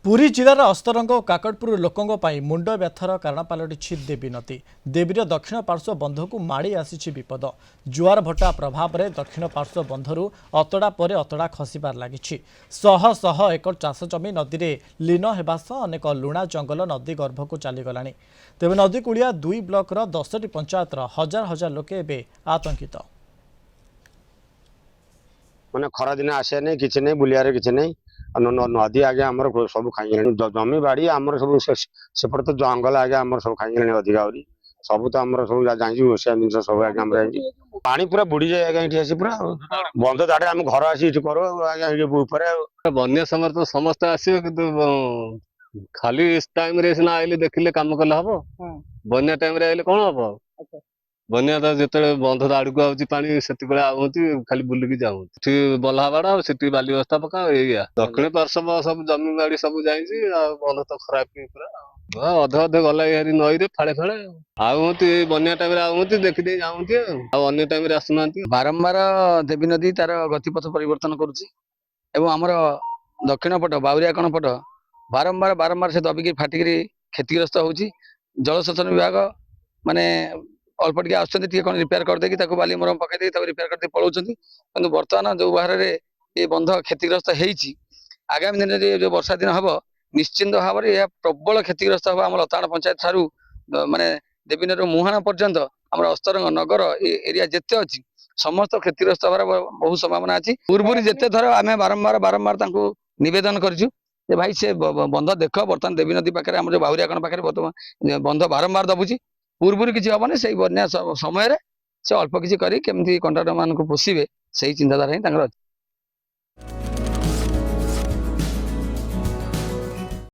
पुरी जिलार अस्तरंग और काकड़पुर लोकों मुंड व्यथार कारण पलटि देवी नदी। देवीर दक्षिण पार्श्व बंध को माड़ी आसी विपद। जुआर भटा प्रभाव में दक्षिण पार्श्व बंधर अतड़ा पर अतड़ा खसबार लगी। शह शह एकर चाष जमी नदी में लीन होगा सह अनेक लुणा जंगल नदी गर्भ को चलीगला। तेज नदी कूलिया 2 ब्लॉकर 10टी पंचायतर हजार हजार लोके एवं आतंकित। मैंने खरा दिन आसे नहीं कि नहीं बुलियारे कि नहीं नदी आगे आम सब खाई जमी बाड़ी आम सब सेपटे तो जंगल आगे आम सब खाई अधिक आहरी सब तो आम सब जाइए ओसिया जिन सब आगे पानी पूरा बुड़ी जाए आगे ये आसी पूरा बंध दाड़े आम घर आसी करो आगे बन्या समय तो समस्त आसवे कि खाली इस टाइम रे सिना आइले देखिले काम कले हम बन्या टाइम रे आइले कौन हम बन्या जिते बंध दाड़ को आउची पानी सेति बेले आउची खाली बुलिकी जाउची बल्हाबाड़ सेति बाली बस्ता पका एया दक्षिण पार्श्व सब जमी बाड़ी सब जाइছি बंध तो खराब पूरा अधे अधे गला हेरी नई रे फाड़े फाड़े आउती बन्या टाइम रे आउती देखि दे जाउती अन्य टाइम रे आसुनांती बारंबार देवी नदी तार गतिपथ परिवर्तन करुच्ची एवं आमर दक्षिण पट बाउरियाकण पट बारंबार बारंबार से दबिकी फाटिक क्षतिग्रस्त होची। जलसेचन विभाग माने अल्प टे आसुँच रिपेयर करदे बाली मरम पकईदे रिपेयर करदे पलाउं बर्तमान जो बाहर ये बंध क्षतिग्रस्त होती आगामी दिन में जो वर्षा दिन हम निश्चिंत भाव में यह प्रबल क्षतिग्रस्त हम आम लताण पंचायत ठारू माने देवीनगर मुहाणा पर्यंत आम अस्तरंग नगर एरिया जिते अच्छी समस्त क्षतिग्रस्त हमार बहुत संभावना अच्छी। पूर्व जिते थर आम बारंबार बारंबार नवेदन करूँ भाई से बंध देख बर्तमान देवी नदी पाखे जो बाहुरियाकण पाखे बर्तमान बंध बारंबार दबुची पूर्व किसी हेनी से बन्या समय से अल्प किसी करी केमती कंट्राक्टर मान पोषिबे से चिंताधारा ही।